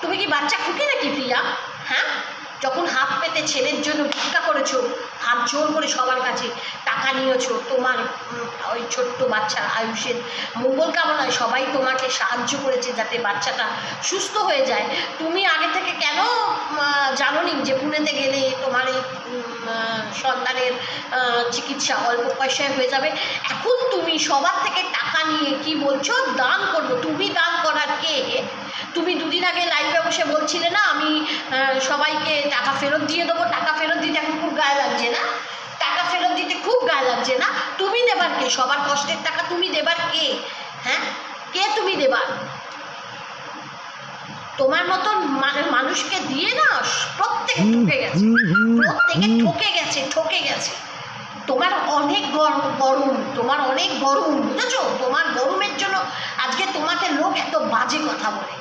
তুমি কি বাচ্চা খুকি নাকি প্রিয়া? হ্যাঁ, যখন হাত পেতে ছেলের জন্য ভিক্ষা করেছো, হাত জোর করে সবার কাছে টাকা নিয়েছো, তোমার ওই ছোট্ট বাচ্চার আয়ুষের মঙ্গল কামনায় সবাই তোমাকে সাহায্য করেছে যাতে বাচ্চাটা সুস্থ হয়ে যায়। তুমি আগে থেকে কেন জানোনি যে পুনেতে গেলে তোমার এই সন্তানের চিকিৎসা অল্প পয়সায় হয়ে যাবে? এখন তুমি সবার থেকে টাকা নিয়ে কি বলছো দান করবো? তুমি দান করার কে? তুমি দুদিন আগে লাইভে বসে বলছিলে না আমি সবাইকে টাকা ফেরত দিয়ে দেবো। টাকা ফেরত দিতে এখন খুব গায়ে লাগছে না? টাকা ফেরত দিতে খুব গায়ে লাগছে না? তুমি দেবার কে? সবার কষ্টের টাকা তুমি দেবার কে? হ্যাঁ, কে তুমি দেবার? তোমার মতন মানুষকে দিয়ে না প্রত্যেকে ঠকে গেছে, প্রত্যেকে ঠকে গেছে। তোমার অনেক গরম, তোমার অনেক গরম, বুঝেছো? তোমার গরমের জন্য আজকে তোমাকে লোক এত বাজে কথা বলে।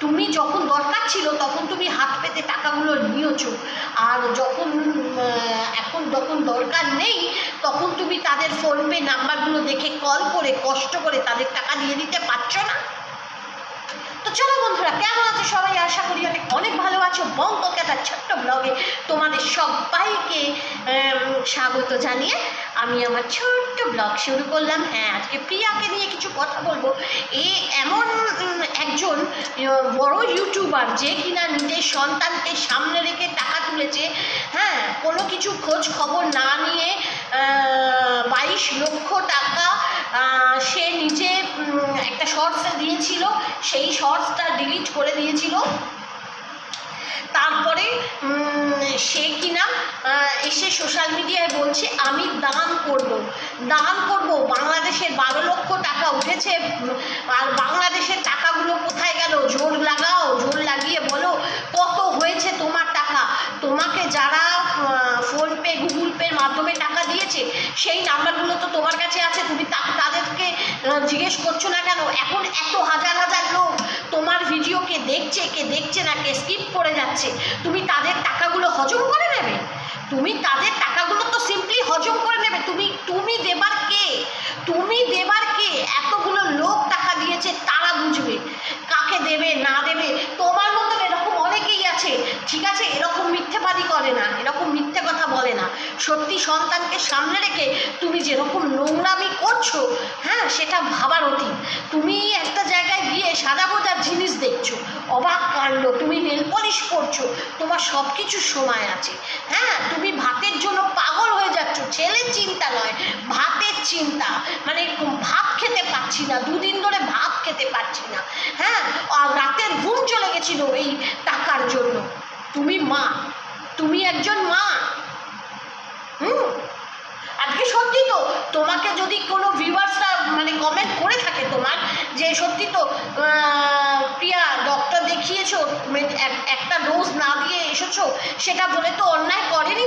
তুমি যখন দরকার ছিল তখন তুমি হাত পেতে টাকাগুলো নিয়েছো, আর এখন যখন দরকার নেই তখন তুমি তাদের ফোনপে নাম্বারগুলো দেখে কল করে কষ্ট করে তাদের টাকা দিয়ে দিতে পারছো না। তো চলো বন্ধুরা, কেমন আছো সবাই? আশা করি অনেক ভালো আছো। বং কলকাতার ছোট্ট ব্লগে তোমাদের সবাইকে স্বাগত জানিয়ে আমি আমার ছোট্ট ব্লগ শুরু করলাম। হ্যাঁ, আজকে প্রিয়াকে নিয়ে কিছু কথা বলবো। এমন একজন বড় ইউটিউবার যে কিনা নিজের সন্তানকে সামনে রেখে টাকা তুলেছে। হ্যাঁ, কোনো কিছু খোঁজ খবর না নিয়ে 22 লক্ষ টাকা সে নিজে একটা শর্টসে দিয়েছিল, সেই শর্টসটা ডিলিট করে দিয়েছিল। তারপরে সে কিনা এসে সোশ্যাল মিডিয়ায় বলছে আমি দান করব। বাংলাদেশের 12 লক্ষ টাকা উঠেছে, আর বাংলাদেশের টাকাগুলো কোথায় গেল? জোর লাগাও, জোর লাগিয়ে বলো কত হয়েছে তোমার টাকা। তোমাকে যারা ফোনপে গুগল পের মাধ্যমে টাকা দিয়েছে সেই নাম্বারগুলো তো তোমার কাছে আছে, তুমি তাদেরকে জিজ্ঞেস করছো না কেন? এখন এত হাজার হাজার লোক তোমার ভিডিওকে দেখছে, কে দেখছে না, কে স্কিপ করে যাচ্ছে, তুমি তাদের টাকাগুলো হজম করে নেবে? তুমি তাদের টাকাগুলো তো সিম্পলি হজম করে নেবে। তুমি দেবার কে? তুমি দেবার কে? এতগুলো লোক টাকা দিয়েছে, তারা বুঝবে কাকে দেবে না দেবে। তোমার মতন এরকম অনেকেই আছে, ঠিক আছে? এরকম মিথ্যেবাদী করে না, এরকম মিথ্যে কথা বলে না। সত্যি সন্তানকে সামনে রেখে তুমি যেরকম নোংরামি করছো, হ্যাঁ, সেটা ভাবার অতীত। তুমি একটা জায়গায় গিয়ে সাদা বোঝার জিনিস দেখছো, অবাক কাণ্ড। তুমি নেল পলিশ করছো, তোমার সব কিছুর সময় আছে। হ্যাঁ, তুমি ভাতের জন্য পাগল হয়ে যাচ্ছ, ছেলের চিন্তা নয়, ভাতের চিন্তা। মানে ভাত খেতে পারছি না, 2 দিন ধরে ভাত খেতে পারছি না। হ্যাঁ, আর রাতের ঘুম চলে গেছিল এই টাকার জন্য। তুমি মা, তুমি একজন মা। আজকে সত্যি তো তোমাকে যদি কোনো ভিউয়ার্সরা মানে কমেন্ট করে থাকে তোমার যে সত্যি তো প্রিয়া ডক্টর দেখিয়েছো, একটা ডোজ না দিয়ে এসেছো, সেটা বলে তো অন্যায় করেনি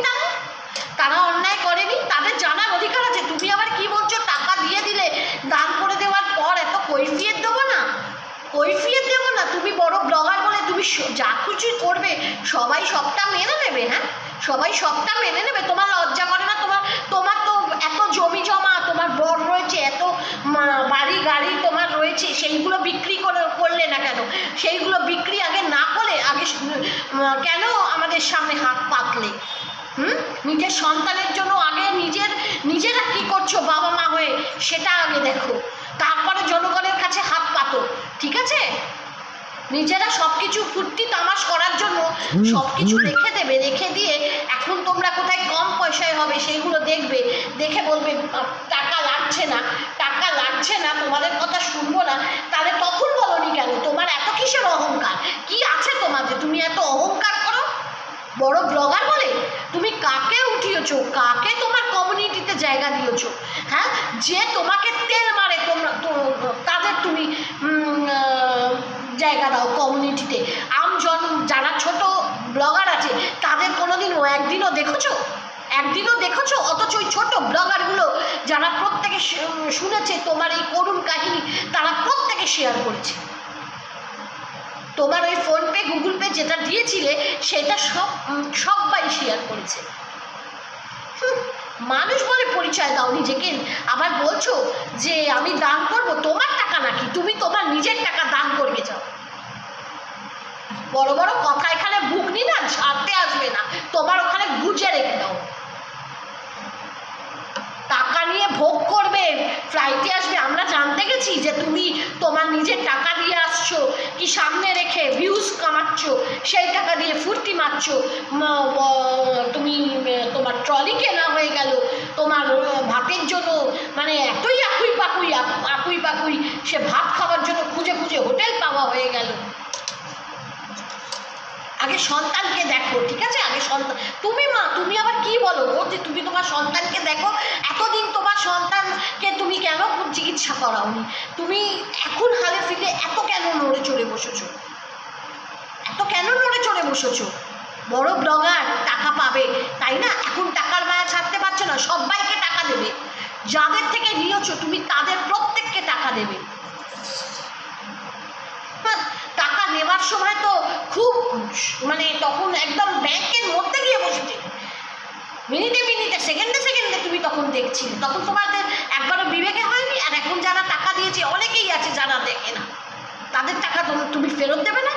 তারা অন্যায় করেনি, তাদের জানার অধিকার আছে। তুমি আবার কি বলছো টাকা দিয়ে দিলে দান করে দেওয়ার পর এত কৈফিয়ত দেবো না? কৈফিয়ত দেবো না? তুমি বড় ব্লগার বলে তুমি যা কিছুই করবে সবাই সবটা মেনে নেবে? হ্যাঁ, সবাই সবটা মেনে নেবে? তোমার লজ্জা করে না? তোমার তো এত জমি জমা, তোমার বর রয়েছে, এত বাড়ি গাড়ি তোমার রয়েছে, সেইগুলো বিক্রি করলে না কেন? সেইগুলো বিক্রি আগে না করে আগে কেন আমাদের সামনে হাত পাতলে? নিজের সন্তানের জন্য আগে নিজেরা কি করছো বাবা মা হয়ে সেটা আগে দেখো, তারপরে জনগণের কাছে হাত পাতো, ঠিক আছে? নিজেরা সব কিছু ফুর্তি তামাশ করার জন্য সব কিছু রেখে দেবে, রেখে দিয়ে এখন তোমরা কোথায় কম পয়সায় হবে সেইগুলো দেখবে, দেখে বলবে টাকা লাগছে না, টাকা লাগছে না, তোমাদের কথা শুনবো না। তাহলে তখন বলোনি কেন? তোমার এত কিসের অহংকার? কি আছে তোমাদের? তুমি এত অহংকার করো বড় ব্লগার বলে? তুমি কাকে উঠিয়েছো? কাকে তোমার কমিউনিটিতে জায়গা দিয়েছো? হ্যাঁ, যে তোমাকে তেল মারে তাদের তুমি জায়গা দাও কমিউনিটিতে। যারা ছোট ব্লগার আছে তাদের কোনোদিনও একদিনও দেখেছো? অথচ ওই ছোট ব্লগারগুলো যারা প্রত্যেকে শুনেছে তোমার এই করুণ কাহিনী, তারা প্রত্যেকে শেয়ার করেছে। তোমার ওই ফোনপে গুগল পে যেটা দিয়েছিলে সেটা সবাই শেয়ার করেছে। মানুষ বলে পরিচয় দাও নিজেকে, আবার বলছো যে আমি দান করব। তোমার টাকা নাকি? তুমি তোমার নিজের টাকা দান করবে যাও? বড় বড় কথা এখানে বুকনি না ঝাড়তে আসবে না, তোমার ওখানে গুজে রেখে দাও। টাকা নিয়ে ভোগ করবে, ফ্লাইটে আসবে, আমরা জানতে গেছি যে তুমি তোমার নিজের টাকা দিয়ে আসছো, কি সামনে রেখে ভিউজ কামাচ্ছ, সেই টাকা দিয়ে ফুর্তি মারছো, তুমি তোমার ট্রলি কেনা হয়ে গেল, তোমার ভাতের জন্য মানে এতই আকুই পাকুই সে ভাত খাওয়ার জন্য খুঁজে খুঁজে হোটেল পাওয়া হয়ে গেল। আগে সন্তানকে দেখো, ঠিক আছে? আগে সন্তান, তুমি মা, তুমি আবার কি বলো গো যে তুমি তোমার সন্তানকে দেখো? এতদিন তোমার সন্তানকে তুমি কেন চিকিৎসা করাওনি? তুমি এখন হালে ফিরে এত কেন নড়ে চড়ে বসেছো? এত কেন নড়ে চড়ে বসেছো? বড় ব্লগার, টাকা পাবে তাই না? এখন টাকার মায়া ছাড়তে পারছো না, সবাইকে টাকা দেবে, যাদের থেকে নিয়েছো তুমি তাদের প্রত্যেককে টাকা দেবে। টাকা নেওয়ার সময় তো খুব মানে তখন একদম ব্যাংকের মধ্যে গিয়ে বসেছে, মিনিটে মিনিটে সেকেন্ডে সেকেন্ডে তুমি তখন দেখছিলে, তখন তোমাদের একবারও বিবেকে হয়নি। আর এখন যারা টাকা দিয়েছে অনেকেই আছে যারা দেখে না, তাদের টাকা তুমি ফেরত দেবে না?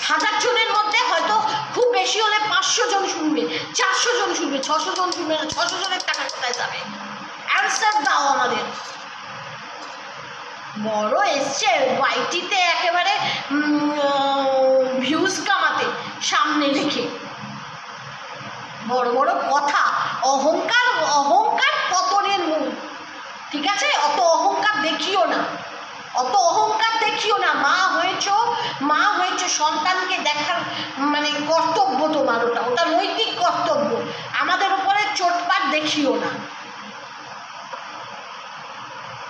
1000 জনের মধ্যে হয়তো খুব বেশি হলে 500 জন শুনবে, 400 জন শুনবে, 600 জন শুনবে না। 600 জনের টাকা কোথায় যাবে? অ্যান্সার দাও আমাদের। বড় এসছে ওয়াইটিতে একেবারে ভিউজ কামাতে সামনে রেখে, বড় বড় কথা, অহংকার, অহংকার পতনের মূল, ঠিক আছে? অত অহংকার দেখিও না, অত অহংকার দেখিও না। মা হয়েছো, সন্তানকে দেখার মানে কর্তব্য তোমার, ওটা নৈতিক কর্তব্য। আমাদের উপরে চোটপাট দেখিও না।